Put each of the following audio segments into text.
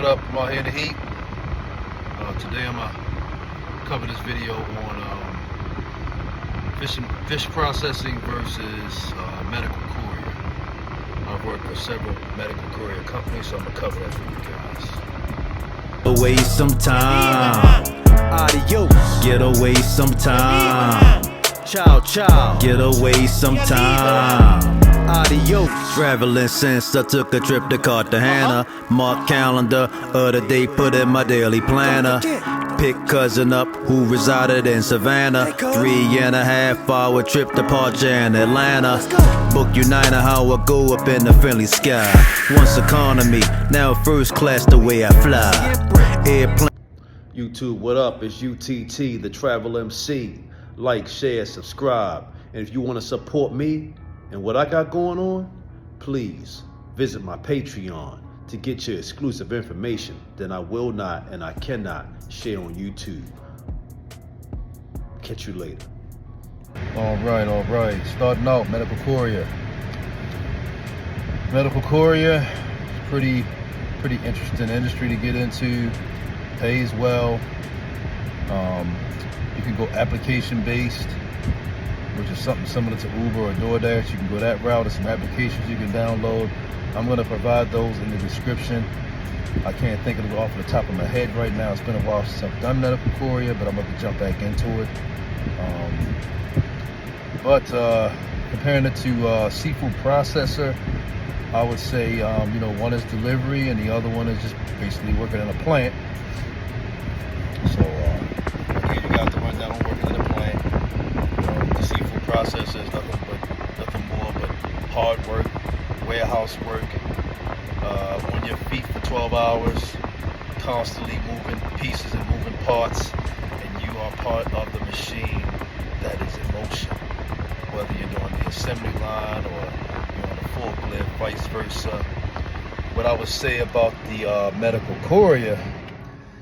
What up? I'm out here in the heat. Today I'm gonna cover this video on fish processing versus medical courier. I've worked for several medical courier companies, so I'm gonna cover that for you guys. Away sometime. Adios. Get away sometime. Ciao, ciao. Get away sometime. Adios. Traveling since I took a trip to Cartagena. Mark calendar of the day, put in my daily planner. Pick cousin up who resided in Savannah. 3.5 hour trip to Parcha and Atlanta. Book United, how I go up in the friendly sky. Once economy, now first class the way I fly. Airplane. YouTube, what up? It's UTT, the Travel MC. Like, share, subscribe. And if you want to support me and what I got going on, please visit my Patreon to get your exclusive information that I will not and I cannot share on YouTube. Catch you later. All right. Starting out, medical courier. Medical courier, pretty interesting industry to get into. Pays well. You can go application based, which is something similar to Uber or DoorDash. You can go that route. There's some applications you can download. I'm going to provide those in the description. I can't think of it off the top of my head right now. It's been a while since I've done medical courier, but I'm going to jump back into it. But comparing it to seafood processor, I would say one is delivery and the other one is just basically working in a plant. So again, you got the ones that don't working in a plant. The seafood processor is nothing more but hard work, warehouse work, on your feet for 12 hours, constantly moving pieces and moving parts, and you are part of the machine that is in motion. Whether you're doing the assembly line or you're on the forklift, vice versa. What I would say about the medical courier,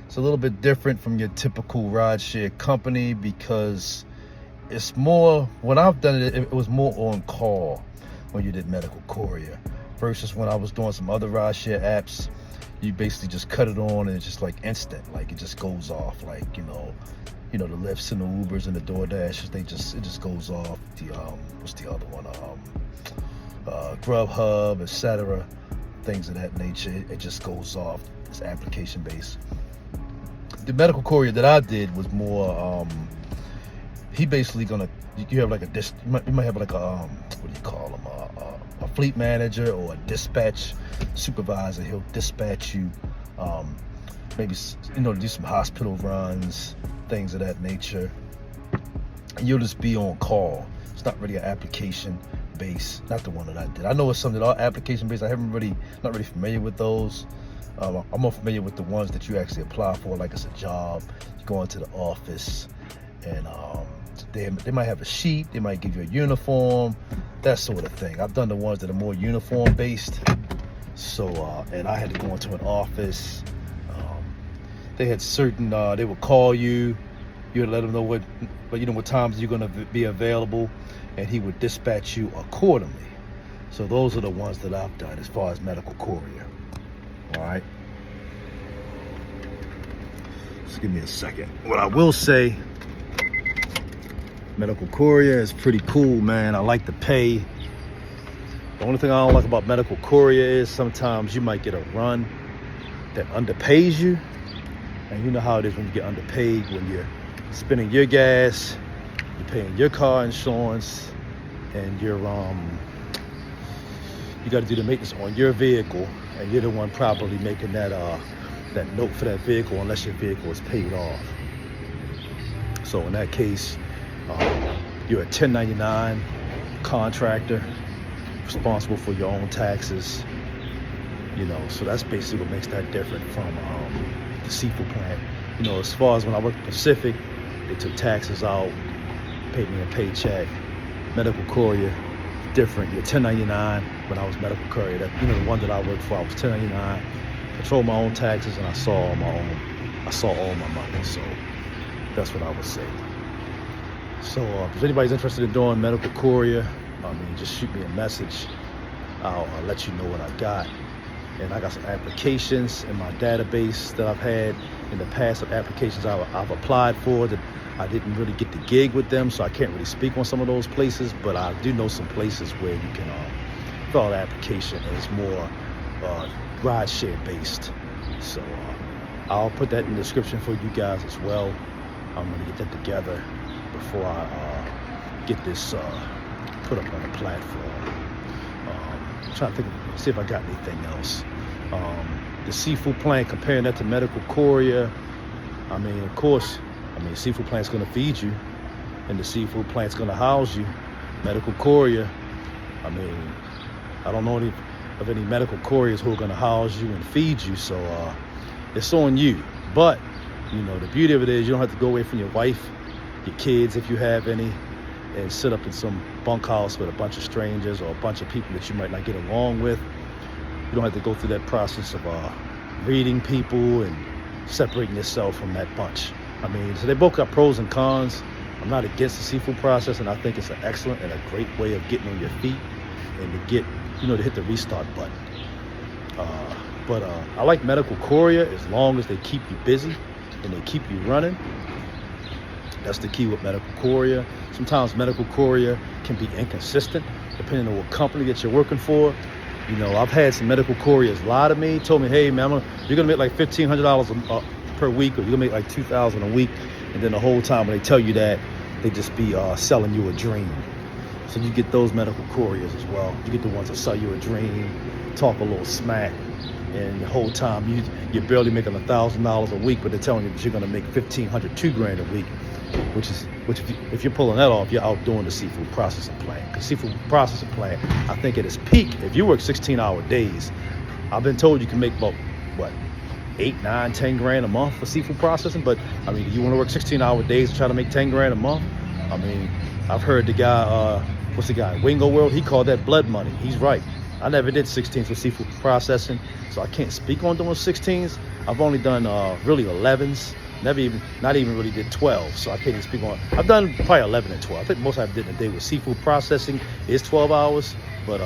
it's a little bit different from your typical rideshare company because it's more, when I've done it, it was more on call when you did medical courier versus when I was doing some other rideshare apps. You basically just cut it on and it's just like instant, like it just goes off, like the Lyfts and the Ubers and the DoorDashes, it just goes off. The what's the other one? Grubhub, etc. Things of that nature. It just goes off. It's application based. The medical courier that I did was more. He basically you have like you might have like a what do you call them? A fleet manager or a dispatch supervisor. He'll dispatch you. Maybe do some hospital runs, things of that nature. And you'll just be on call. It's not really an application based. Not the one that I did. I know it's something that are application based. Not really familiar with those. I'm more familiar with the ones that you actually apply for, like it's a job. You go into the office, and they might have a sheet. They might give you a uniform, that sort of thing. I've done the ones that are more uniform based. So, and I had to go into an office. They had certain. They would call you. You would let them know what times you're going to be available, and he would dispatch you accordingly. So those are the ones that I've done as far as medical courier. All right. Just give me a second. What I will say, medical courier is pretty cool, man. I like the pay. The only thing I don't like about medical courier is sometimes you might get a run that underpays you. And you know how it is when you get underpaid, when you're spending your gas, you're paying your car insurance, and you got to do the maintenance on your vehicle, and you're the one probably making that note for that vehicle unless your vehicle is paid off. So in that case, you're a 1099 contractor, responsible for your own taxes. So that's basically what makes that different from the seafood plant. As far as when I worked at Pacific, they took taxes out, paid me a paycheck. Medical courier, different. You're 1099. When I was medical courier, the one that I worked for, I was 1099. Control my own taxes, and I saw all my money. So that's what I would say. So if anybody's interested in doing medical courier, just shoot me a message. I'll let you know what I got. and I got some applications in my database that I've had in the past of applications I've applied for that I didn't really get the gig with them, so I can't really speak on some of those places, but I do know some places where you can fill out an application and it's more ride share based. So I'll put that in the description for you guys as well. I'm gonna get that together before I get this put up on the platform. I'm trying to see if I got anything else. The seafood plant, comparing that to medical courier. I mean, of course, seafood plant's gonna feed you, and the seafood plant's gonna house you. Medical courier, I mean, I don't know of any medical couriers who are gonna house you and feed you, so it's on you. But, you know, the beauty of it is you don't have to go away from your wife, your kids, if you have any, and sit up in some bunkhouse with a bunch of strangers or a bunch of people that you might not get along with. You don't have to go through that process of reading people and separating yourself from that bunch. I mean, so they both got pros and cons. I'm not against the seafood process, and I think it's an excellent and a great way of getting on your feet and to get, you know, to hit the restart button. But I like medical courier as long as they keep you busy and they keep you running. That's the key with medical courier. Sometimes medical courier can be inconsistent depending on what company that you're working for. You know, I've had some medical couriers lie to me, told me, hey man, you're gonna make like $1,500 per week, or you're gonna make like $2,000 a week, and then the whole time when they tell you that, they just be selling you a dream. So you get those medical couriers as well. You get the ones that sell you a dream, talk a little smack, and the whole time you're barely making $1,000 a week, but they're telling you that you're gonna make $1,500, $2,000 a week, which if you're pulling that off, you're outdoing the seafood processing plant. Because seafood processing plant, I think at its peak, if you work 16-hour days, I've been told you can make about what, 8, 9, 10 grand a month for seafood processing. But I mean, you want to work 16-hour days and try to make 10 grand a month? I mean, I've heard the guy, what's the guy, Wingo World, he called that blood money. He's right. I never did 16s for seafood processing, so I can't speak on doing 16s. I've only done really 11s. Not even really did 12, so I can't even speak on. I've done probably 11 and 12. I think most I've did in a day with seafood processing is 12 hours, but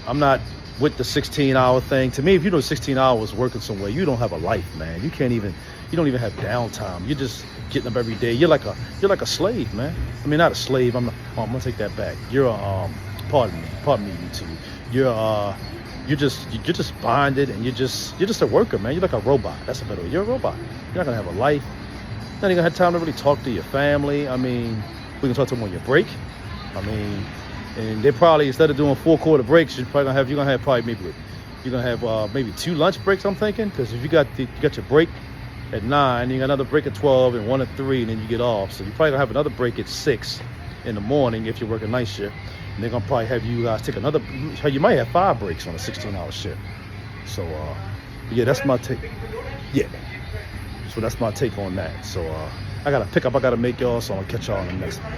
I'm not with the 16-hour thing. To me, if you do 16 hours working somewhere, you don't have a life, man. You don't even have downtime. You're just getting up every day. You're like a slave, man. I mean, not a slave. I'm gonna take that back. You're pardon me, YouTube. You're just bonded, and you're just a worker, man. You're like a robot. That's a better way. You're a robot. You're not gonna have a life. You're not even gonna have time to really talk to your family. I mean, we can talk to them on your break. I mean, and they probably, instead of doing 4-quarter breaks, you're gonna have maybe 2 lunch breaks, I'm thinking, because if you got your break at 9, you got another break at 12, and 1 at 3, and then you get off. So you probably gonna have another break at 6 in the morning if you're working night shift. And they're gonna probably have you guys take another. You might have 5 breaks on a 16-hour shift. So yeah, that's my take. Yeah, so that's my take on that. So I gotta pick up. I gotta make y'all. So I'm gonna catch y'all on the next one.